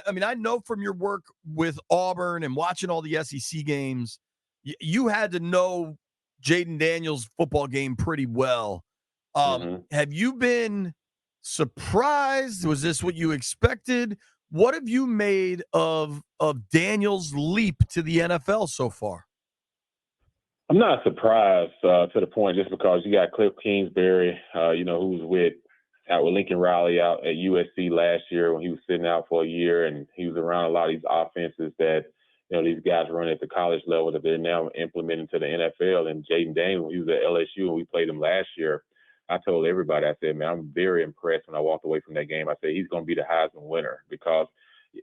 I mean, I know from your work with Auburn and watching all the SEC games, you had to know Jayden Daniels' football game pretty well. Have you been surprised? Was this what you expected? What have you made of Daniels' leap to the NFL so far? I'm not surprised to the point just because you got Cliff Kingsbury, who's out with Lincoln Riley out at USC last year when he was sitting out for a year, and he was around a lot of these offenses that these guys run at the college level that they're now implementing to the NFL. And Jayden Daniels, when he was at LSU and we played him last year, I told everybody, I said, man, I'm very impressed when I walked away from that game. I said, he's going to be the Heisman winner because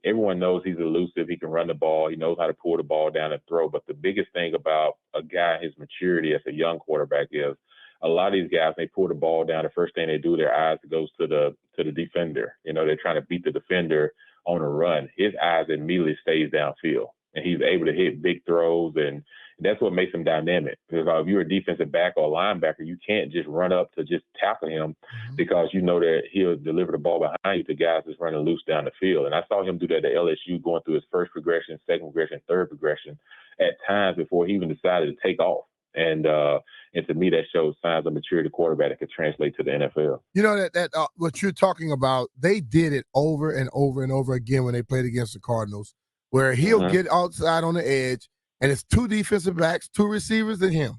everyone knows he's elusive. He can run the ball. He knows how to pull the ball down and throw. But the biggest thing about a guy, his maturity as a young quarterback is a lot of these guys, they pull the ball down. The first thing they do, their eyes goes to the defender. They're trying to beat the defender on a run. His eyes immediately stays downfield, and he's able to hit big throws, and that's what makes him dynamic. Because if you're a defensive back or a linebacker, you can't just run up to just tackle him because you know that he'll deliver the ball behind you to guys that's running loose down the field. And I saw him do that at LSU, going through his first progression, second progression, third progression at times before he even decided to take off. And to me, that shows signs of maturity quarterback that could translate to the NFL. That what you're talking about, they did it over and over and over again when they played against the Cardinals, where he'll get outside on the edge, and it's two defensive backs, two receivers, and him.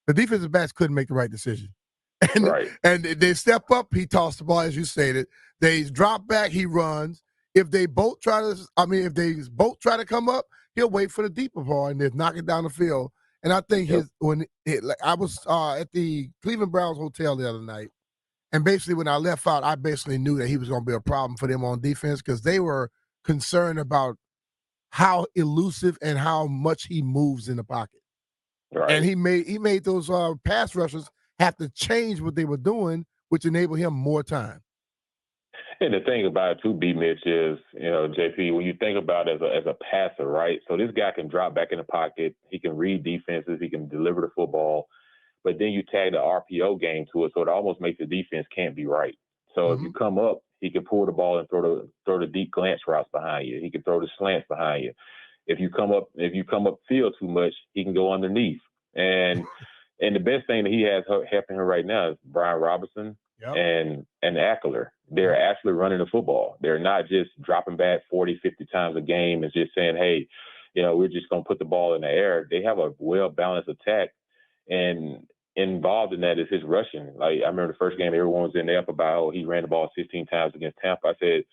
The defensive backs couldn't make the right decision. And they step up, he tossed the ball, as you stated. They drop back, he runs. If they both try to come up, he'll wait for the deeper ball and then knock it down the field. And I think I was at the Cleveland Browns hotel the other night, and basically when I left out, I basically knew that he was going to be a problem for them on defense because they were concerned about how elusive and how much he moves in the pocket. Right. And he made those pass rushers have to change what they were doing, which enabled him more time. And the thing about it too, BMitch, is, JP, when you think about it as a passer, right? So this guy can drop back in the pocket. He can read defenses. He can deliver the football. But then you tag the RPO game to it, so it almost makes the defense can't be right. So if you come up, he can pull the ball and throw the deep glance routes behind you. He can throw the slants behind you. If you come up field too much, he can go underneath. And the best thing that he has helping him right now is Brian Robinson and Eckler. They're actually running the football. They're not just dropping back 40, 50 times a game and just saying, hey, we're just going to put the ball in the air. They have a well-balanced attack, and involved in that is his rushing. Like, I remember the first game, everyone was in there up about, he ran the ball 16 times against Tampa. I said,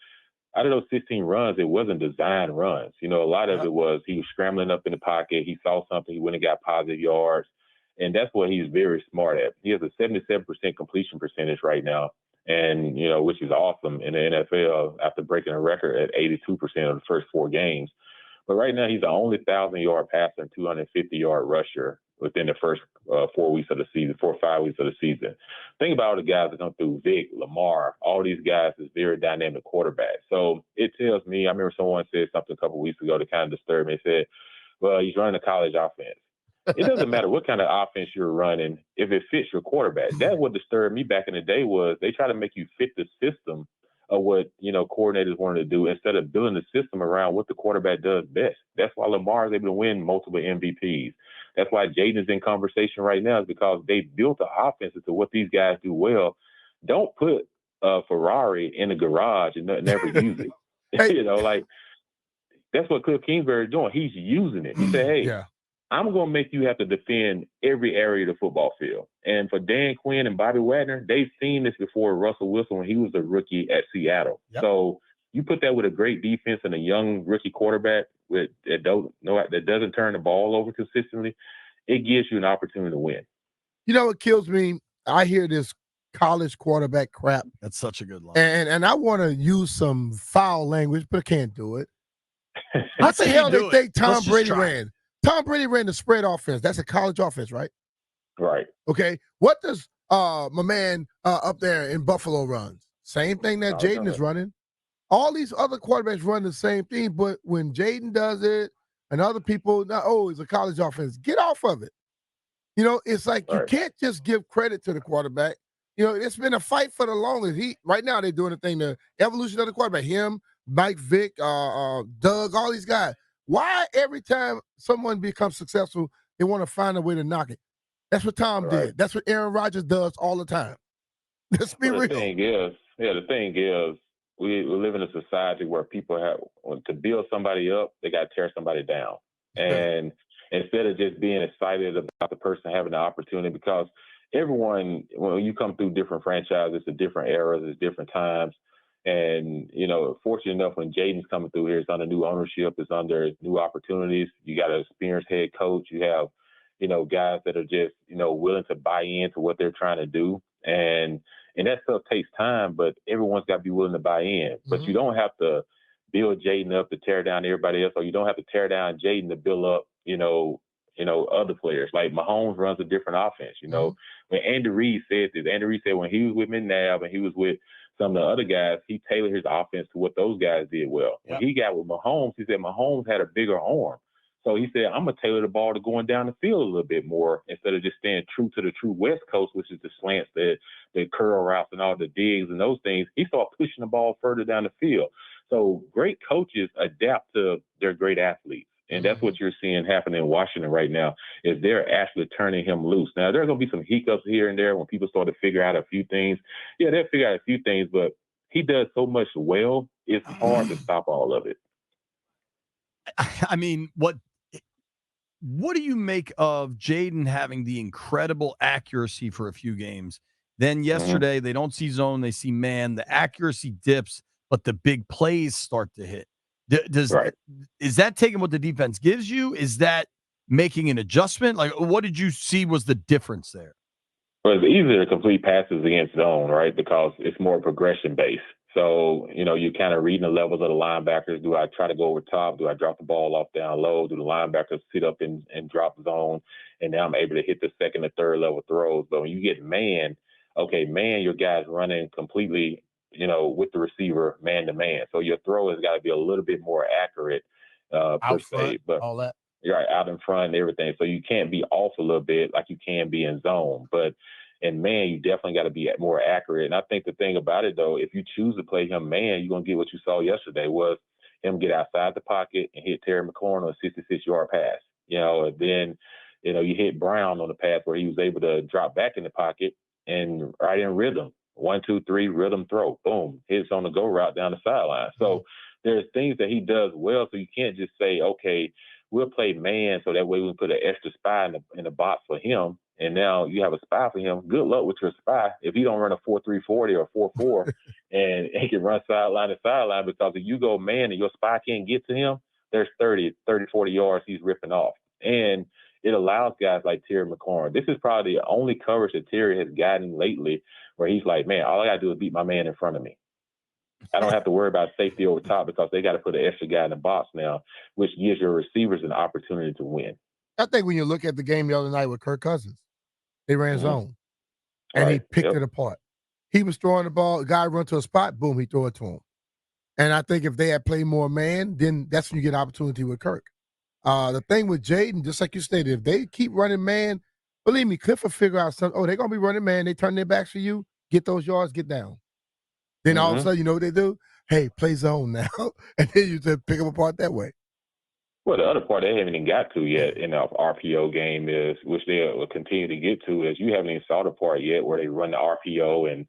out of those 16 runs, it wasn't designed runs. A lot of it was he was scrambling up in the pocket. He saw something. He went and got positive yards. And that's what he's very smart at. He has a 77% completion percentage right now, and which is awesome in the NFL after breaking a record at 82% of the first 4 games. But right now, he's the only 1,000-yard passer and 250-yard rusher within the first 4 weeks of the season, 4 or 5 weeks of the season. Think about all the guys that come through, Vic, Lamar, all these guys is very dynamic quarterbacks. So it tells me, I remember someone said something a couple of weeks ago that kind of disturbed me. They said, well, he's running a college offense. It doesn't matter what kind of offense you're running if it fits your quarterback. That's what disturbed me back in the day was they try to make you fit the system of what, coordinators wanted to do instead of building the system around what the quarterback does best. That's why Lamar is able to win multiple MVPs. That's why Jayden's in conversation right now, is because they built the offenses to what these guys do well. Don't put a Ferrari in the garage and never use it. That's what Cliff Kingsbury is doing. He's using it. He said, hey, I'm going to make you have to defend every area of the football field. And for Dan Quinn and Bobby Wagner, they've seen this before Russell Wilson when he was a rookie at Seattle. Yep. So you put that with a great defense and a young rookie quarterback that doesn't turn the ball over consistently, it gives you an opportunity to win. What kills me? I hear this college quarterback crap. That's such a good line. And I want to use some foul language, but I can't do it. What the hell they think Tom Brady ran? Tom Brady ran the spread offense. That's a college offense, right? Right. Okay. What does my man up there in Buffalo runs? Same thing that Jayden is running. All these other quarterbacks run the same thing, but when Jayden does it and other people, it's a college offense. Get off of it. It's like you can't just give credit to the quarterback. It's been a fight for the longest. Right now they're doing the thing, the evolution of the quarterback. Him, Mike Vick, Doug, all these guys. Why every time someone becomes successful, they want to find a way to knock it? That's what Tom did. That's what Aaron Rodgers does all the time. Let's be real. The thing is, we live in a society where people to build somebody up, they got to tear somebody down. And instead of just being excited about the person having the opportunity, because everyone, when you come through different franchises, it's different eras, it's different times. And, fortunate enough, when Jayden's coming through here, it's under new ownership, it's under new opportunities. You got an experienced head coach. You have, guys that are just, willing to buy into what they're trying to do. And that stuff takes time, but everyone's got to be willing to buy in. Mm-hmm. But you don't have to build Jayden up to tear down everybody else, or you don't have to tear down Jayden to build up, other players. Like Mahomes runs a different offense. Mm-hmm. When Andy Reid said this, Andy Reid said when he was with McNabb and he was with some of the other guys, he tailored his offense to what those guys did well. Yep. When he got with Mahomes, he said Mahomes had a bigger arm. So he said, I'm going to tailor the ball to going down the field a little bit more instead of just staying true to the true West Coast, which is the slants, the curl routes and all the digs and those things. He started pushing the ball further down the field. So great coaches adapt to their great athletes. And that's what you're seeing happen in Washington right now, is they're actually turning him loose. Now, there's going to be some hiccups here and there when people start to figure out a few things. Yeah, they'll figure out a few things, but he does so much well, it's hard to stop all of it. I mean, what do you make of Jayden having the incredible accuracy for a few games? Then yesterday, they don't see zone, they see man. The accuracy dips, but the big plays start to hit. Is that taking what the defense gives you? Is that making an adjustment? Like, what did you see was the difference there? Well, it's easier to complete passes against zone, right? Because it's more progression based. So, you're kind of reading the levels of the linebackers. Do I try to go over top? Do I drop the ball off down low? Do the linebackers sit up and drop zone? And now I'm able to hit the second and third level throws. But when you get man, your guy's running completely, with the receiver man to man. So your throw has got to be a little bit more accurate per se. But all that. You're right, out in front and everything. So you can't be off a little bit like you can be in zone. But and man, you definitely got to be more accurate. And I think the thing about it, though, if you choose to play him man, you're going to get what you saw yesterday was him get outside the pocket and hit Terry McLaurin on a 66-yard pass. And then, you hit Brown on the pass where he was able to drop back in the pocket and right in rhythm. 1, 2, 3, rhythm throw. Boom. Hits on the go route down the sideline. So there's things that he does well. So you can't just say, okay, we'll play man so that way we can put an extra spy in the box for him. And now you have a spy for him. Good luck with your spy. If he don't run a 4.3 40 or 4.4 and he can run sideline to sideline, because if you go man and your spy can't get to him, there's 30, 40 yards he's ripping off. And it allows guys like Terry McLaurin. This is probably the only coverage that Terry has gotten lately where he's like, man, all I got to do is beat my man in front of me. I don't have to worry about safety over top because they got to put an extra guy in the box now, which gives your receivers an opportunity to win. I think when you look at the game the other night with Kirk Cousins, they ran zone, and he picked it apart. He was throwing the ball, guy run to a spot, boom, he threw it to him. And I think if they had played more man, then that's when you get an opportunity with Kirk. The thing with Jayden, just like you stated, if they keep running man, believe me, Cliff will figure out something. Oh, they're going to be running man. They turn their backs for you. Get those yards, get down. Then all of a sudden, you know what they do? Hey, play zone now. And then you just pick them apart that way. Well, the other part they haven't even got to yet in the RPO game is, which they will continue to get to, is you haven't even saw the part yet where they run the RPO and,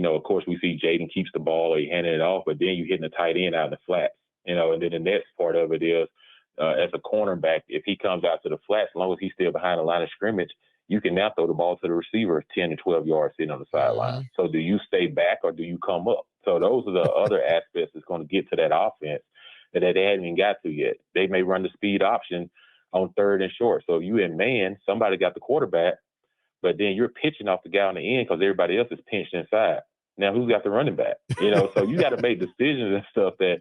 of course, we see Jayden keeps the ball or he handing it off, but then you hitting the tight end out in the flats, and then the next part of it is, as a cornerback, if he comes out to the flats, as long as he's still behind the line of scrimmage, you can now throw the ball to the receiver 10 to 12 yards sitting on the sideline. So do you stay back or do you come up? So those are the other aspects that's going to get to that offense that they hadn't even got to yet. They may run the speed option on third and short. So if you in man, somebody got the quarterback, but then you're pitching off the guy on the end because everybody else is pinched inside. Now, who's got the running back? So you got to make decisions and stuff that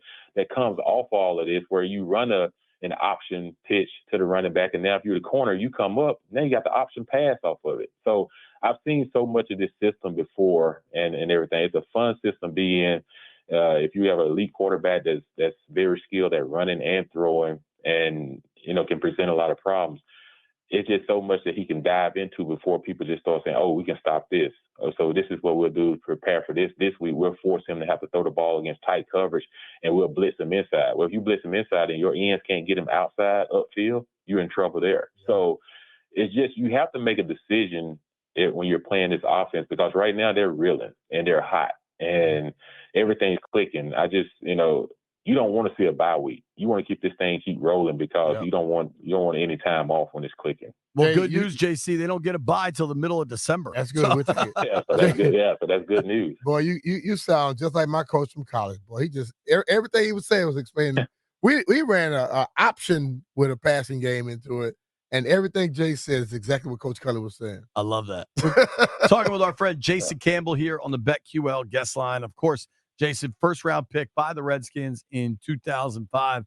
comes off all of this, where you run an option pitch to the running back, and now if you're the corner, you come up, now you got the option pass off of it. So I've seen so much of this system before and everything. It's a fun system to be in. If you have an elite quarterback that's very skilled at running and throwing and, can present a lot of problems. it's just so much that he can dive into before people just start saying, oh, we can stop this. So this is what we'll do to prepare for this. This week, we'll force him to have to throw the ball against tight coverage, and we'll blitz him inside. Well, if you blitz him inside and your ends can't get him outside, upfield, you're in trouble there. Yeah. So it's just you have to make a decision when you're playing this offense, because right now they're reeling and they're hot and everything's clicking. You don't want to see a bye week. You want to keep this thing keep rolling because you don't want any time off when it's clicking. Well, good news, JC. They don't get a bye till the middle of December. That's good. So. We'll take it. So that's good. Yeah, so that's good news. Boy, you sound just like my coach from college. Boy, he just everything he was saying was explaining. we ran a option with a passing game into it, and everything Jay said is exactly what Coach Cully was saying. I love that. Talking with our friend Jason Campbell here on the BetQL guest line. Of course, Jason, first-round pick by the Redskins in 2005,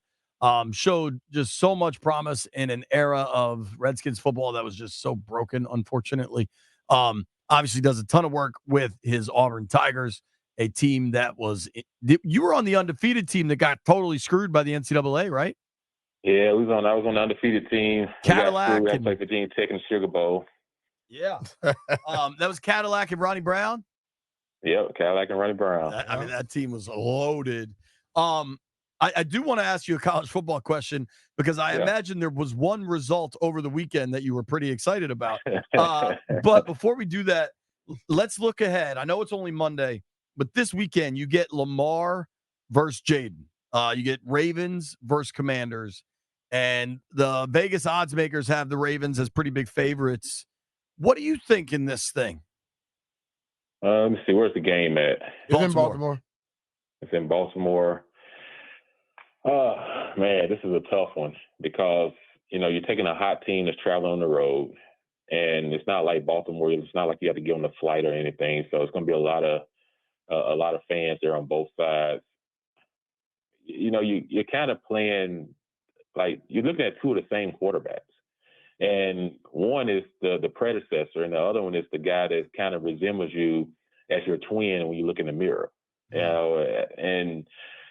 showed just so much promise in an era of Redskins football that was just so broken, unfortunately. Obviously does a ton of work with his Auburn Tigers, a team that was – you were on the undefeated team that got totally screwed by the NCAA, right? Yeah, I was on the undefeated team. Cadillac. We played Virginia Tech in the Sugar Bowl. Yeah. That was Cadillac and Ronnie Brown? Yep, Cadillac and Ronnie Brown. I mean, that team was loaded. I do want to ask you a college football question because I imagine there was one result over the weekend that you were pretty excited about. But before we do that, let's look ahead. I know it's only Monday, but this weekend you get Lamar versus Jayden. You get Ravens versus Commanders. And the Vegas odds makers have the Ravens as pretty big favorites. What do you think in this thing? Let me see. Where's the game at? It's in Baltimore. It's in Baltimore. Oh, man, this is a tough one because, you're taking a hot team that's traveling on the road, and it's not like Baltimore. It's not like you have to get on the flight or anything. So it's going to be a lot of fans there on both sides. You're kind of playing like you're looking at two of the same quarterbacks. And one is the predecessor, and the other one is the guy that kind of resembles you as your twin when you look in the mirror. And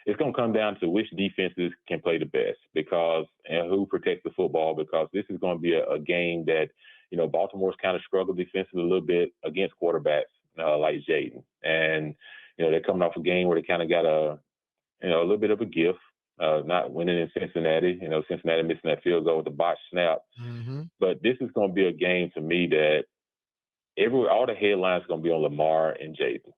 it's going to come down to which defenses can play the best and who protects the football, because this is going to be a game that, Baltimore's kind of struggled defensively a little bit against quarterbacks like Jayden. And, they're coming off a game where they kind of got a little bit of a gift. Not winning in Cincinnati, Cincinnati missing that field goal with the botched snap. Mm-hmm. But this is going to be a game to me that all the headlines are going to be on Lamar and Jayden.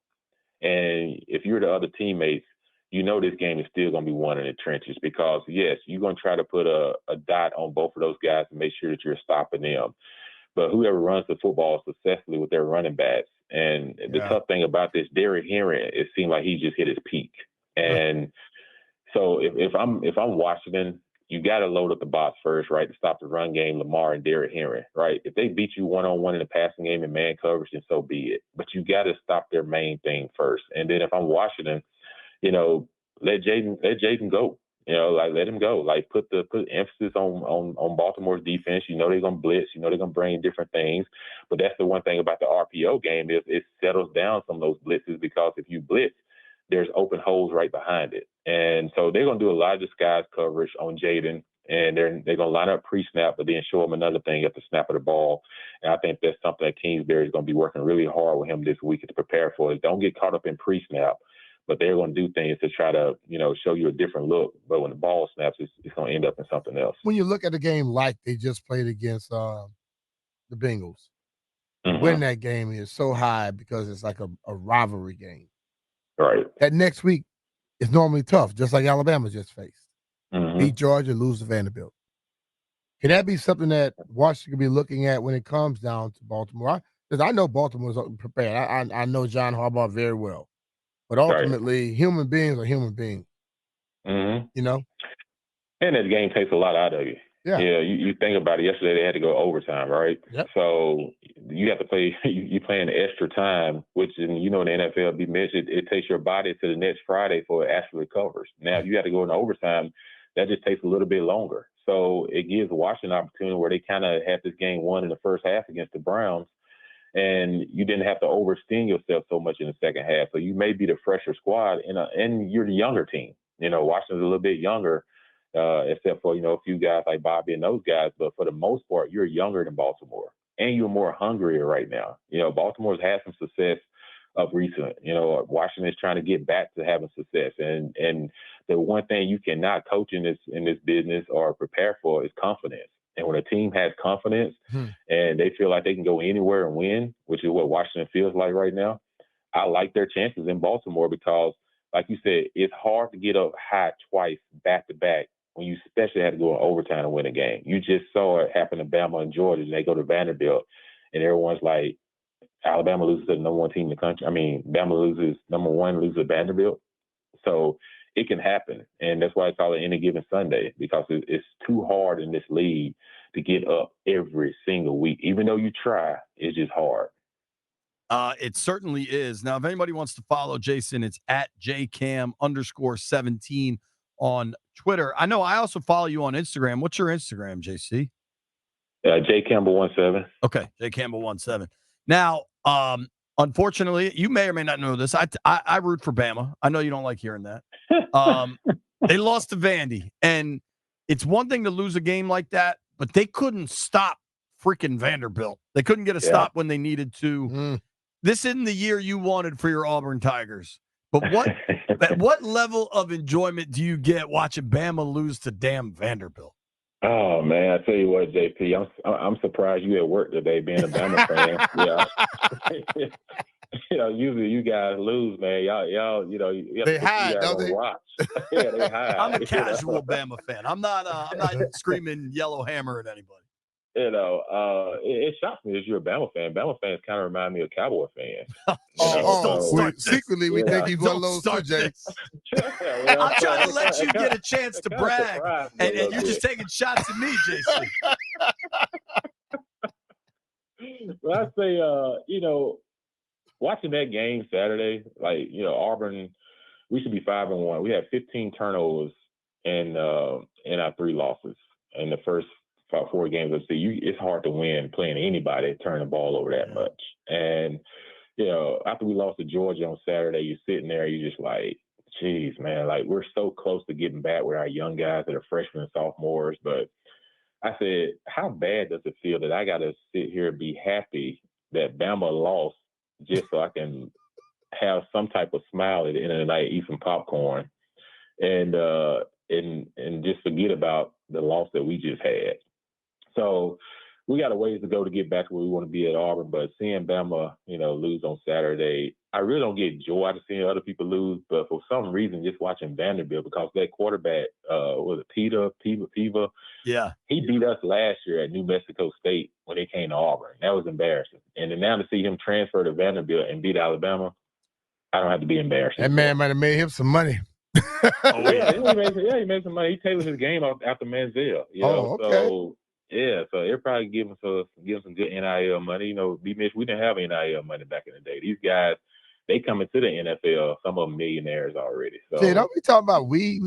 And if you're the other teammates, this game is still going to be won in the trenches because, yes, you're going to try to put a dot on both of those guys and make sure that you're stopping them. But whoever runs the football successfully with their running backs. And the tough thing about this, Derrick Henry, it seemed like he just hit his peak. And so if I'm Washington, you got to load up the box first, right, to stop the run game, Lamar and Derrick Henry, right? If they beat you one-on-one in the passing game and man coverage, then so be it. But you got to stop their main thing first. And then if I'm Washington, let Jayden go. Let him go. Like put emphasis on Baltimore's defense. They're gonna blitz. They're gonna bring different things. But that's the one thing about the RPO game is it settles down some of those blitzes, because if you blitz, there's open holes right behind it. And so they're going to do a lot of disguise coverage on Jayden, and they're going to line up pre-snap, but then show him another thing at the snap of the ball. And I think that's something that Kingsbury is going to be working really hard with him this week to prepare for. Don't get caught up in pre-snap, but they're going to do things to try to, show you a different look. But when the ball snaps, it's going to end up in something else. When you look at the game like they just played against the Bengals, mm-hmm. winning that game is so high because it's like a rivalry game. Right. That next week is normally tough, just like Alabama just faced. Mm-hmm. Beat Georgia, lose to Vanderbilt. Can that be something that Washington could be looking at when it comes down to Baltimore? Because I know Baltimore's prepared. I know John Harbaugh very well. But ultimately, human beings are human beings. Mm-hmm. And that game takes a lot out of you. Yeah. You think about it. Yesterday they had to go overtime, right? Yep. So you have to play. You playing extra time, which in the NFL, BMitch, it takes your body to the next Friday before it actually recovers. Now, if you have to go into overtime, that just takes a little bit longer. So it gives Washington an opportunity where they kind of had this game won in the first half against the Browns, and you didn't have to overextend yourself so much in the second half. So you may be the fresher squad, and you're the younger team. Washington's a little bit younger. except for, a few guys like Bobby and those guys. But for the most part, you're younger than Baltimore, and you're more hungrier right now. Baltimore's had some success of recent. Washington's trying to get back to having success. And the one thing you cannot coach in this business or prepare for is confidence. And when a team has confidence and they feel like they can go anywhere and win, which is what Washington feels like right now, I like their chances in Baltimore because, like you said, it's hard to get up high twice back to back when you especially had to go in overtime to win a game. You just saw it happen to Bama and Georgia, and they go to Vanderbilt, and everyone's like, Alabama loses to the number one team in the country. I mean, Bama loses loses to Vanderbilt. So it can happen. And that's why I call it any given Sunday, because it's too hard in this league to get up every single week. Even though you try, it's just hard. It certainly is. Now, if anybody wants to follow Jason, it's at jcam_17 on Twitter. I know I also follow you on Instagram. What's your Instagram, JC? jcampbell17. Okay, jcampbell17. Now, unfortunately, you may or may not know this. I root for Bama. I know you don't like hearing that. They lost to Vandy, and it's one thing to lose a game like that, but they couldn't stop freaking Vanderbilt. They couldn't get a stop when they needed to. This isn't the year you wanted for your Auburn Tigers. But what level of enjoyment do you get watching Bama lose to damn Vanderbilt? Oh man, I tell you what, JP, I'm surprised you at work today, being a Bama fan. Usually you guys lose, man. Y'all, they hide, don't they? Watch. Yeah, they hide. I'm a casual Bama fan. I'm not screaming yellow hammer at anybody. It shocks me that you're a Bama fan. Bama fans kind of remind me of Cowboy fans. Secretly, we think he's one of those too, Jay. I'm trying to let you get a chance to brag, and you're just taking shots at me, JC. Well, I say, watching that game Saturday, Auburn, we should be 5-1. We had 15 turnovers in our 3 losses in the first 4 games of the season. It's hard to win playing anybody turn the ball over that much. And, after we lost to Georgia on Saturday, you're sitting there, you're just like, geez, man, we're so close to getting back with our young guys that are freshmen and sophomores. But I said, how bad does it feel that I got to sit here and be happy that Bama lost just so I can have some type of smile at the end of the night, eat some popcorn, and just forget about the loss that we just had. So we got a ways to go to get back to where we want to be at Auburn. But seeing Bama, lose on Saturday, I really don't get joy out of seeing other people lose. But for some reason, just watching Vanderbilt, because that quarterback, was it Piva? Yeah. He beat us last year at New Mexico State when they came to Auburn. That was embarrassing. And then now to see him transfer to Vanderbilt and beat Alabama, I don't have to be embarrassed. That man might have made him some money. He made some money. He tailored his game after Manziel. Okay. So they're probably giving some good NIL money. BMitch, we didn't have NIL money back in the day. These guys, they come into the NFL, some of them millionaires already. So don't be talking about we.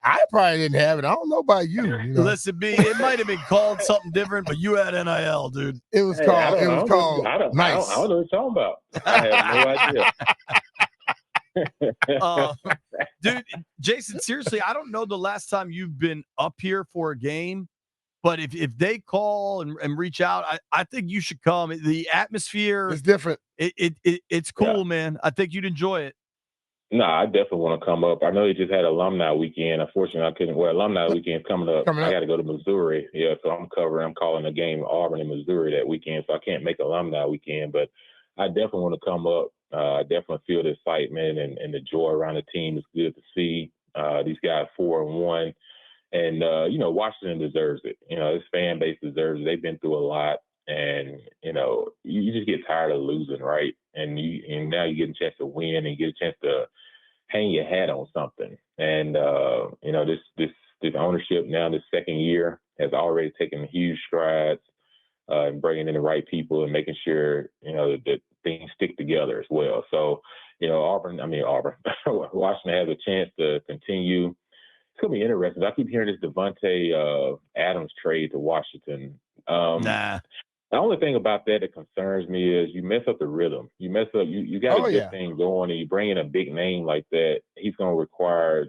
I probably didn't have it. I don't know about you. Listen, B, it might have been called something different, but you had NIL, dude. It was called. Nice. I don't know what you're talking about. I have no idea. Dude, Jason, seriously, I don't know the last time you've been up here for a game. But if they call and reach out, I think you should come. The atmosphere is different. It's cool, man. I think you'd enjoy it. No, I definitely want to come up. I know they just had alumni weekend. Unfortunately, I couldn't. Well, alumni weekend's coming up. I got to go to Missouri. Yeah, so I'm calling a game Auburn in Missouri that weekend, so I can't make alumni weekend. But I definitely want to come up. I definitely feel the excitement and the joy around the team. It's good to see these guys 4-1. And, Washington deserves it. This fan base deserves it. They've been through a lot. And, you just get tired of losing, right? And now you get a chance to win and you get a chance to hang your hat on something. And, this ownership now, this second year, has already taken huge strides in bringing in the right people and making sure, that things stick together as well. So, Washington has a chance to continue. It's going to be interesting. I keep hearing this Devontae Adams trade to Washington. Nah. The only thing about that concerns me is you mess up the rhythm. You mess up. You got a good thing going, and you bring in a big name like that. He's going to require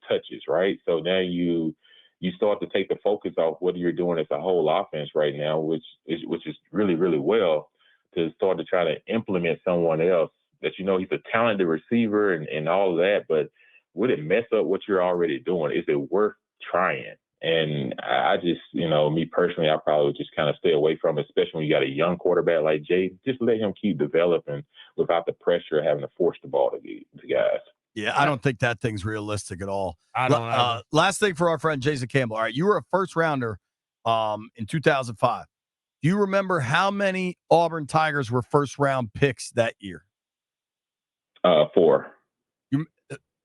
touches, right? So now you you start to take the focus off what you're doing as a whole offense right now, which is really, really well, to start to try to implement someone else that he's a talented receiver and all of that, but would it mess up what you're already doing? Is it worth trying? And I just, me personally, I probably would just kind of stay away from it, especially when you got a young quarterback like Jay. Just let him keep developing without the pressure of having to force the ball to guys. Yeah, I don't think that thing's realistic at all. I don't either. Last thing for our friend Jason Campbell. All right, you were a first rounder in 2005. Do you remember how many Auburn Tigers were first round picks that year? 4. You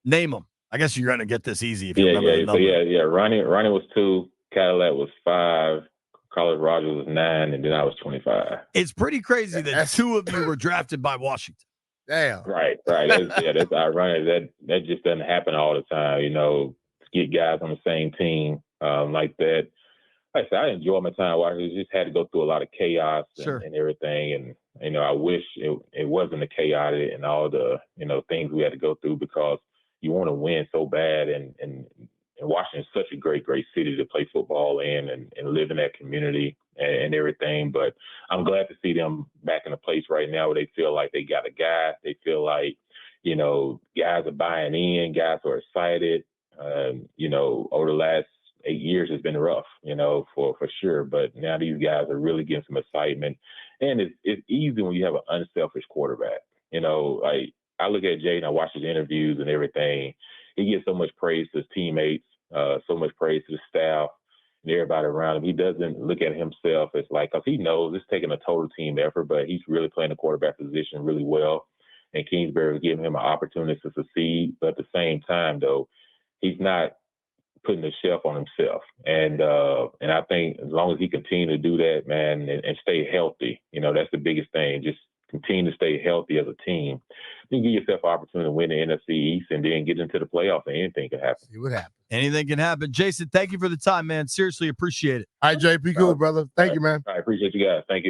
name them. I guess you're going to get this easy if you remember the number. So Ronnie was 2, Cadillac was 5, Carlos Rogers was 9, and then I was 25. It's pretty crazy that 2 of you were drafted by Washington. Damn. Right. That's ironic. That just doesn't happen all the time. To get guys on the same team like that. Like I said, I enjoy my time watching. It just had to go through a lot of chaos and everything. And, I wish it wasn't the chaos and all the, things we had to go through, because you want to win so bad. And Washington's such a great, great city to play football in and live in that community and everything. But I'm glad to see them back in a place right now where they feel like they got a guy. They feel like, guys are buying in, guys are excited. Over the last 8 years has been rough, for sure. But now these guys are really getting some excitement. And it's easy when you have an unselfish quarterback. Like I look at Jayden, I watch his interviews and everything. He gets so much praise to his teammates, so much praise to the staff and everybody around him. He doesn't look at himself as because he knows it's taking a total team effort, but he's really playing the quarterback position really well. And Kingsbury was giving him an opportunity to succeed. But at the same time, though, he's not putting the shelf on himself. And I think as long as he continues to do that, man, and stay healthy, that's the biggest thing. Just continue to stay healthy as a team. Then give yourself an opportunity to win the NFC East and then get into the playoffs, and anything can happen. See what happens. Anything can happen. Jason, thank you for the time, man. Seriously, appreciate it. All right, JP, cool, brother. Thank you, man. I appreciate you guys. Thank you.